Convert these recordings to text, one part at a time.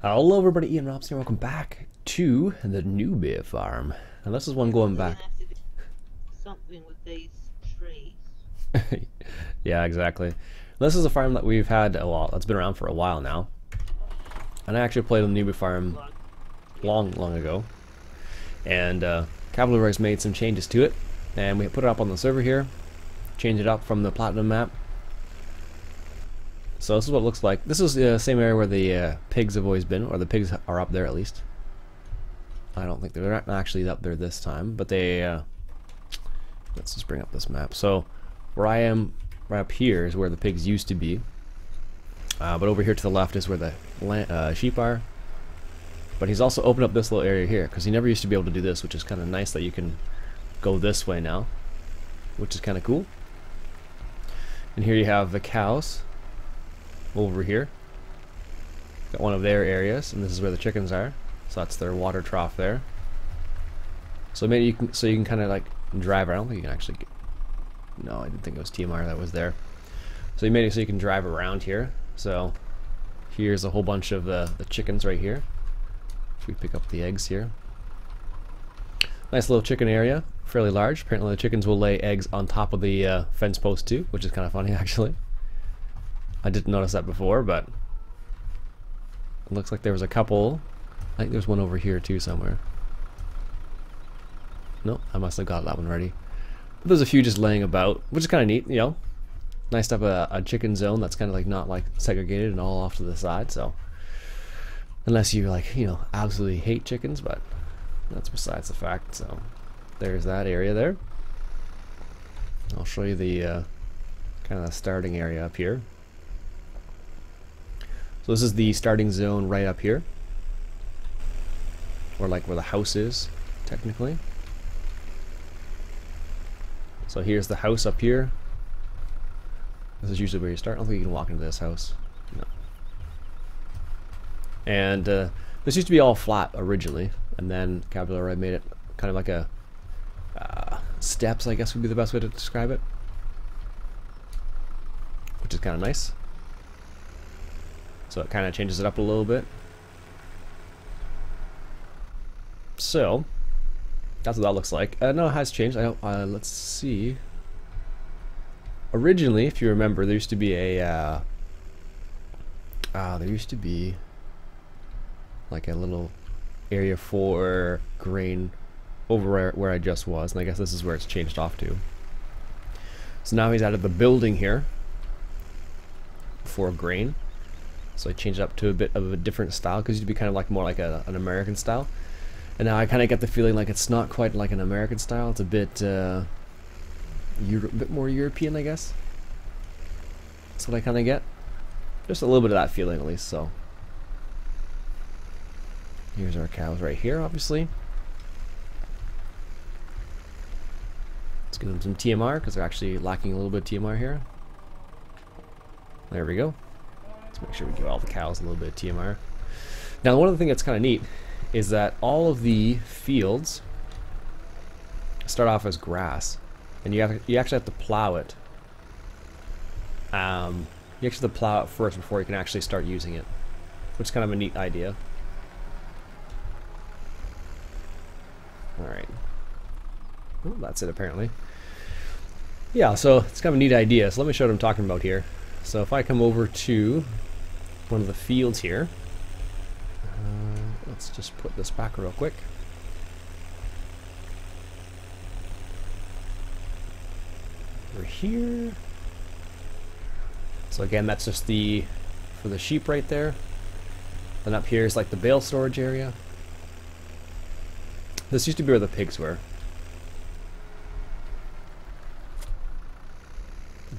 Hello everybody, Iain Robson here. Welcome back to the Newbie Farm. And this is one going back. Have to do something with these trees. Yeah, exactly. This is a farm that we've had a while. It's been around for a while now. And I actually played on the Newbie Farm long ago. And Capital Roy's made some changes to it. And we put it up on the server here. Changed it up from the Platinum map. So this is what it looks like. This is the same area where the pigs have always been, or the pigs are up there at least. I don't think they're not actually up there this time, but they. Let's just bring up this map. So where I am, right up here, is where the pigs used to be. But over here to the left is where the sheep are. But he's also opened up this little area here because he never used to be able to do this, which is kind of nice that you can go this way now, which is kind of cool. And here you have the cows. Over here, got one of their areas, and this is where the chickens are. So that's their water trough there. So maybe you can kind of like drive around. I don't think you can actually get, no, I didn't think it was TMR that was there. So you made it so you can drive around here. So here's a whole bunch of the chickens right here. If we pick up the eggs here, nice little chicken area, fairly large. Apparently the chickens will lay eggs on top of the fence post too, which is kind of funny actually. I didn't notice that before, but it looks like there was a couple. I think there's one over here too somewhere. No, I must have got that one ready. But there's a few just laying about, which is kind of neat, you know. Nice to have a chicken zone that's kind of like not like segregated and all off to the side. So unless you like, you know, absolutely hate chickens, but that's besides the fact. So there's that area there. I'll show you the kind of the starting area up here. So this is the starting zone right up here, or like where the house is, technically. So here's the house up here. This is usually where you start. I don't think you can walk into this house. No. And this used to be all flat originally, and then Capital Roy made it kind of like a steps, I guess would be the best way to describe it, which is kind of nice. So it kind of changes it up a little bit. So that's what that looks like. No, it has changed. Let's see. Originally, if you remember, there used to be a like a little area for grain over where I just was, and I guess this is where it's changed off to. So now he's added the building here for grain. So I changed it up to a bit of a different style because it used to be kind of like more like an American style, and now I kind of get the feeling like it's not quite like an American style. It's a bit bit more European, I guess. That's what I kind of get. Just a little bit of that feeling at least. So here's our cows right here, obviously. Let's give them some TMR because they're actually lacking a little bit of TMR here. There we go. Let's make sure we give all the cows a little bit of TMR. Now, one of the things that's kind of neat is that all of the fields start off as grass, and you actually have to plow it. You actually have to plow it first before you can actually start using it, which is kind of a neat idea. All right. Well, that's it apparently. Yeah, so it's kind of a neat idea. So let me show what I'm talking about here. So if I come over to one of the fields here, let's just put this back real quick. Over here. So again, that's just for the sheep right there. Then up here is like the bale storage area. This used to be where the pigs were.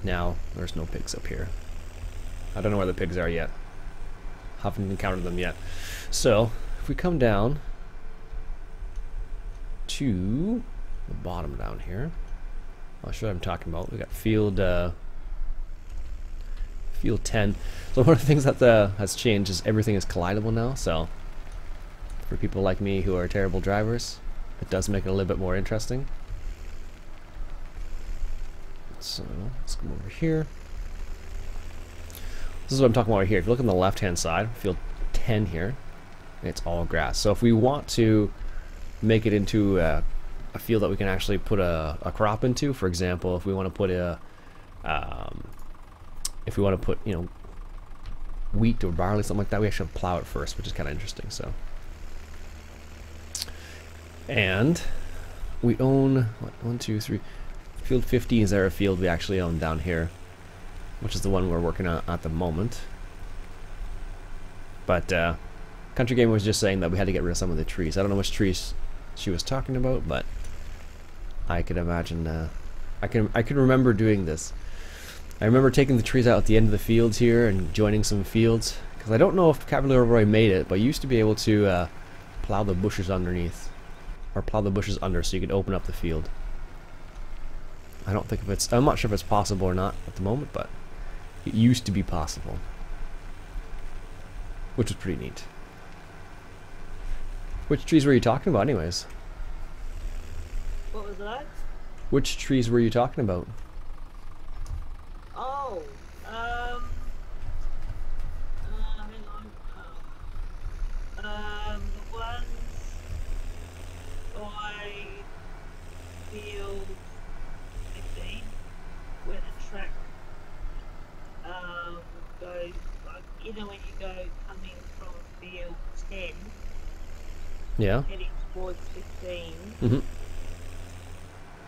Now there's no pigs up here. I don't know where the pigs are yet. Haven't encountered them yet. So if we come down to the bottom down here, I'll show you what I'm talking about. We got field 10. So one of the things that has changed is everything is collidable now. So for people like me who are terrible drivers, it does make it a little bit more interesting. So let's come over here. This is what I'm talking about right here. If you look on the left hand side, field 10 here, it's all grass. So if we want to make it into a field that we can actually put a crop into, for example, if we want to put you know, wheat or barley, something like that, we actually plow it first, which is kind of interesting. So, and we own what, 1, 2, 3. Field 15 is there a field we actually own down here, which is the one we're working on at the moment. But Country Gamer was just saying that we had to get rid of some of the trees. I don't know which trees she was talking about, but I could imagine. I can remember doing this. I remember taking the trees out at the end of the fields here and joining some fields, because I don't know if Cavalier Roy made it, but you used to be able to plow the bushes underneath, or plow the bushes under, so you could open up the field. I don't think if it's. I'm not sure if it's possible or not at the moment, but it used to be possible, which was pretty neat. Which trees were you talking about, anyways? What was that? Which trees were you talking about? Oh, hang on. The ones by field 15, where the track goes, like, you know, when you go coming from field 10, Yeah. heading towards 15. Mm-hmm.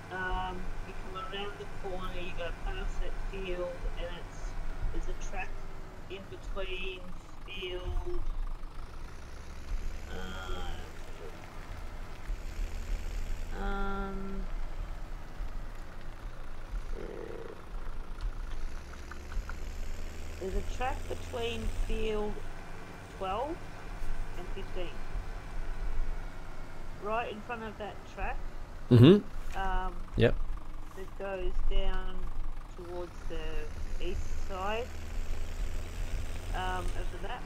You come around the corner, you go past that field, and there's a track in between field. There's a track between field 12 and 15. Right in front of that track. Mm-hmm. Yep. That goes down towards the east side of the map.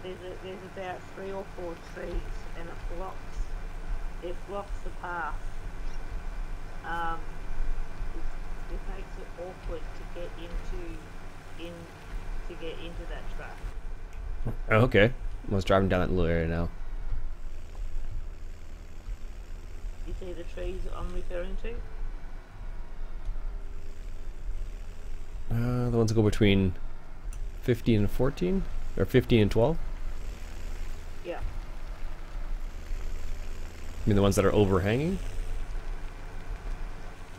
There's about 3 or 4 trees, and it blocks the path. It makes it awkward to get into that track. Oh, okay. I was driving down that little area now. You see the trees I'm referring to? The ones that go between 15 and 14? Or 15 and 12? Yeah. You mean the ones that are overhanging?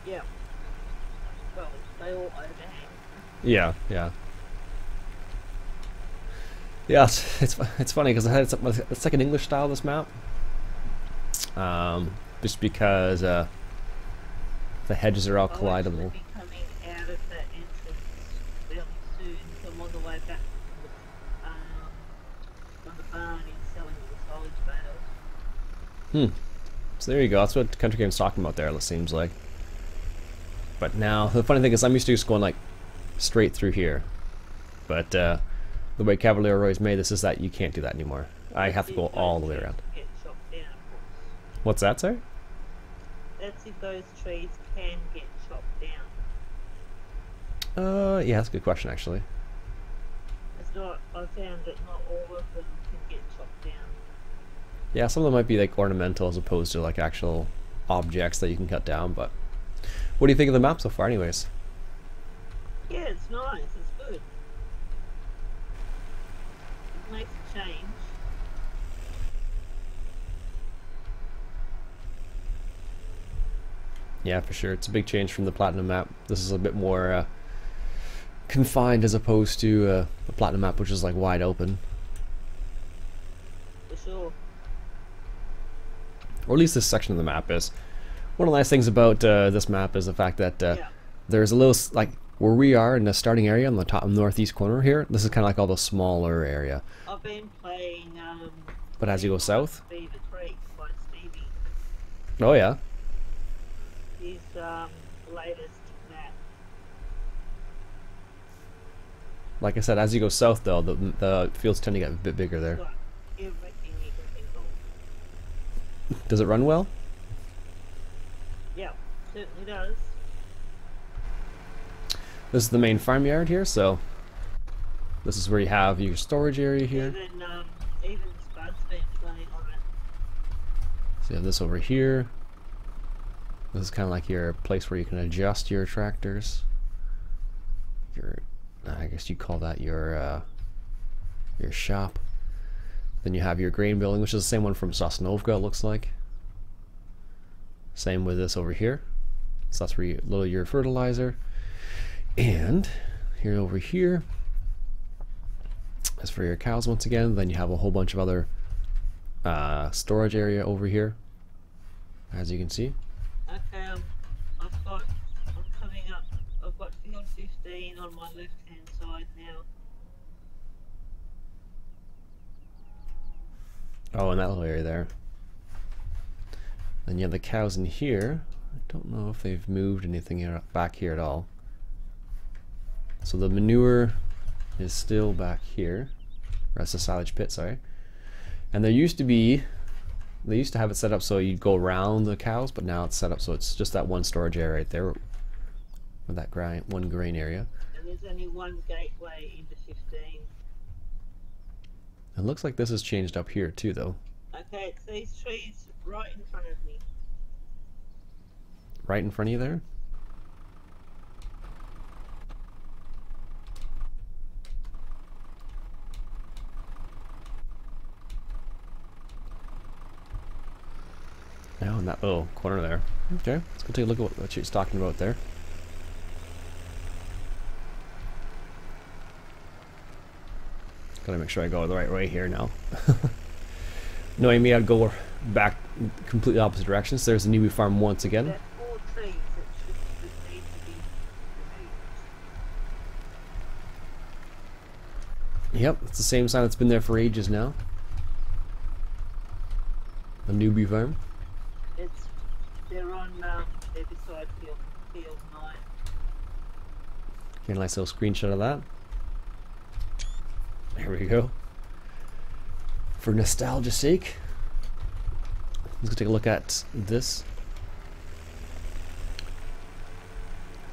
Yeah. Well, they all overhang. Yeah, yeah. Yeah, it's funny because it's like an English style, this map. Just because the hedges are all collidable. Be coming out of that entrance fairly soon, so I'm on the way back from the barn and selling the solid bales. So there you go. That's what Country Game's talking about there, it seems like. But now, the funny thing is I'm used to just going like straight through here. But the way Cavalier Roy's made this is that you can't do that anymore. I have to go all the way around. Get chopped down, of course. What's that, sir? That's if those trees can get chopped down. Yeah, that's a good question, actually. It's not. I found that not all of them can get chopped down. Yeah, some of them might be like ornamental as opposed to like actual objects that you can cut down, but what do you think of the map so far, anyways? Yeah, it's nice. It's good. It makes a change. Yeah, for sure. It's a big change from the Platinum map. This is a bit more confined as opposed to the Platinum map, which is like wide open. For sure. Or at least this section of the map is. One of the nice things about this map is the fact that there's a little, like, where we are in the starting area on the top northeast corner here, this is kind of like all the smaller area. I've been playing But as you go south? Beaver Creek by Stevie. Oh yeah. His latest map. Like I said, as you go south though, the fields tend to get a bit bigger there. It's got everything you can think of. Does it run well? Yeah, certainly does. This is the main farmyard here, so This is where you have your storage area here. Even Spud's been playing on it. So you have this over here. This is kind of like your place where you can adjust your tractors. I guess you call that your shop. Then you have your grain building, which is the same one from Sosnovka, it looks like. Same with this over here. So that's where you load your fertilizer. And here over here is for your cows once again. Then you have a whole bunch of other storage area over here, as you can see. Okay, I'm coming up. I've got field 15 on my left-hand side now. Oh, in that little area there. Then you have the cows in here. I don't know if they've moved anything here, back here at all. So the manure is still back here. Or that's the silage pit, sorry. And there used to be, they used to have it set up so you'd go around the cows, but now it's set up so it's just that one storage area right there, with that one grain area. And there's only one gateway into 15. It looks like this has changed up here too, though. Okay, it's these trees right in front of me. Right in front of you there? Now in that little corner there. Okay, let's go take a look at what she's talking about there. Gotta make sure I go the right way here now. Knowing me, I'd go back completely opposite directions. There's the Newbie Farm once again. There's 4 trees that need to be removed. Yep, it's the same sign that's been there for ages now. The Newbie Farm. They're on, they're beside field 9. Get a nice little screenshot of that. There we go. For nostalgia's sake, let's go take a look at this.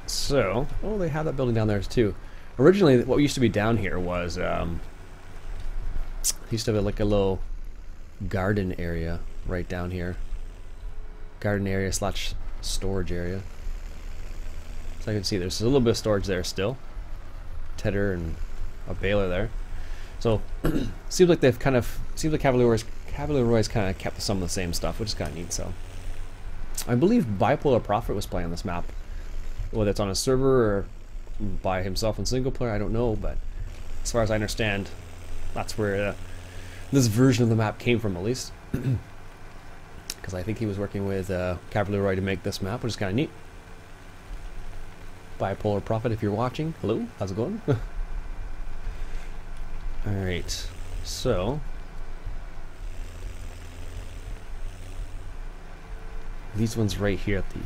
So, oh, they have that building down there too. Originally, what used to be down here was used to have like a little garden area right down here. Garden area / storage area. So I can see there's a little bit of storage there still. Tedder and a baler there. So seems like they've kind of Cavalier Roy's kind of kept some of the same stuff, which is kind of neat. So I believe Bipolar Prophet was playing this map, whether it's on a server or by himself in single player, I don't know. But as far as I understand, that's where this version of the map came from, at least. Because I think he was working with Cavalier Roy to make this map, which is kind of neat. Bipolar Prophet, if you're watching, hello, how's it going? Alright, so these ones right here at the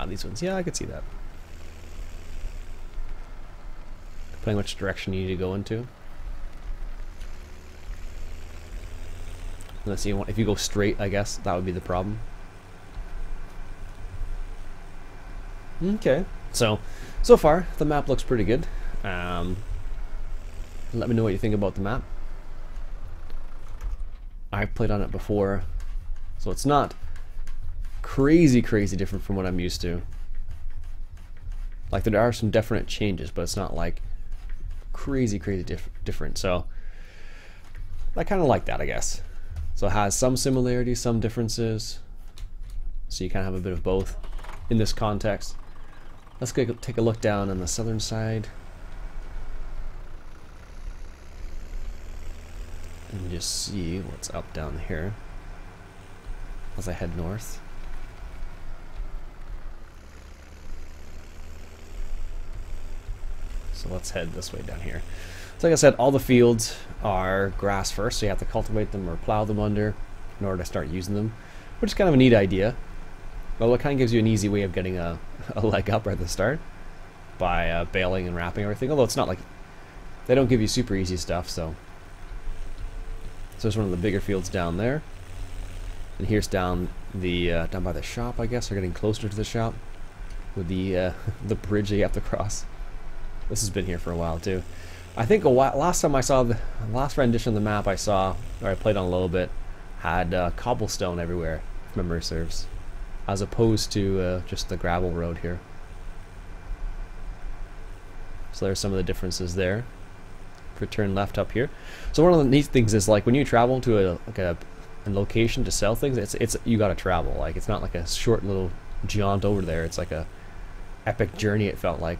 these ones, yeah, I could see that. Depending which direction you need to go into. Unless you want, if you go straight, I guess that would be the problem. Okay, so far the map looks pretty good. Let me know what you think about the map. I've played on it before, so it's not crazy different from what I'm used to. Like, there are some definite changes, but it's not like crazy different. So I kind of like that, I guess. So it has some similarities, some differences. So you kind of have a bit of both in this context. Let's go take a look down on the southern side. And just see what's up down here as I head north. So let's head this way down here. So like I said, all the fields are grass first, so you have to cultivate them or plow them under in order to start using them, which is kind of a neat idea. Well, it kind of gives you an easy way of getting a leg up right at the start by baling and wrapping everything, although it's not like they don't give you super easy stuff. So there's one of the bigger fields down there, and here's down the down by the shop, I guess. We're getting closer to the shop with the bridge that you have to cross. This has been here for a while too. I think last time I saw the last rendition of the map I saw, or I played on a little bit, had cobblestone everywhere, if memory serves, as opposed to just the gravel road here. So there's some of the differences there. If we turn left up here, so one of the neat things is like when you travel to a location to sell things, it's you got to travel. Like it's not like a short little jaunt over there. It's like a epic journey. It felt like.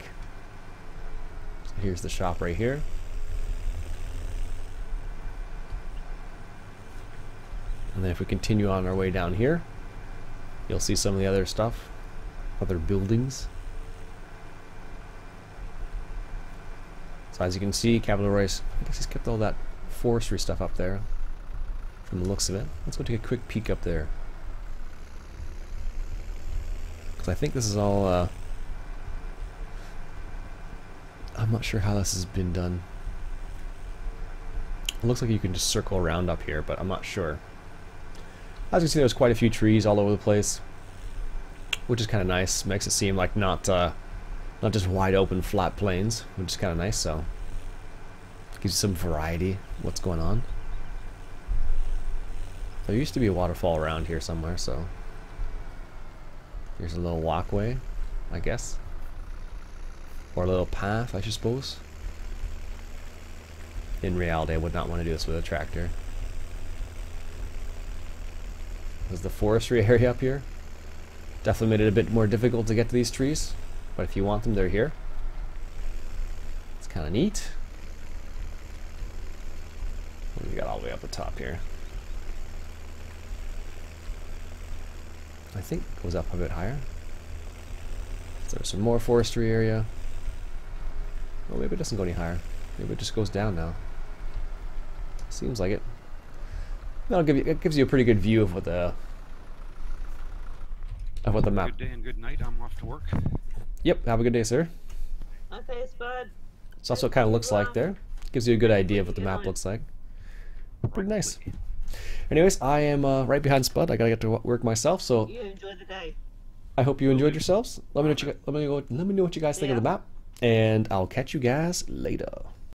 So here's the shop right here. And then if we continue on our way down here, you'll see some of the other stuff, other buildings. So as you can see, Capital Royce, I guess he's kept all that forestry stuff up there from the looks of it. Let's go take a quick peek up there. Because I think this is all, I'm not sure how this has been done. It looks like you can just circle around up here, but I'm not sure. As you can see, there's quite a few trees all over the place, which is kind of nice. Makes it seem like not just wide open flat plains, which is kind of nice. So gives you some variety of what's going on. There used to be a waterfall around here somewhere, so here's a little walkway, I guess, or a little path, I suppose. In reality, I would not want to do this with a tractor. There's the forestry area up here. Definitely made it a bit more difficult to get to these trees, but if you want them, they're here. It's kind of neat. What do we got all the way up the top here? I think it goes up a bit higher. So there's some more forestry area. Oh, maybe it doesn't go any higher. Maybe it just goes down now. Seems like it. That'll give you, it gives you a pretty good view of what the map. Good day and good night. I'm off to work. Yep, have a good day, sir. Okay, Spud. So that's what it kind of looks like there. Gives you a good idea of what the map looks like. Pretty nice. Anyways, I am right behind Spud. I gotta get to work myself, so You enjoy the day. I hope you enjoyed yourselves. Let me know what you guys think of the map, and I'll catch you guys later.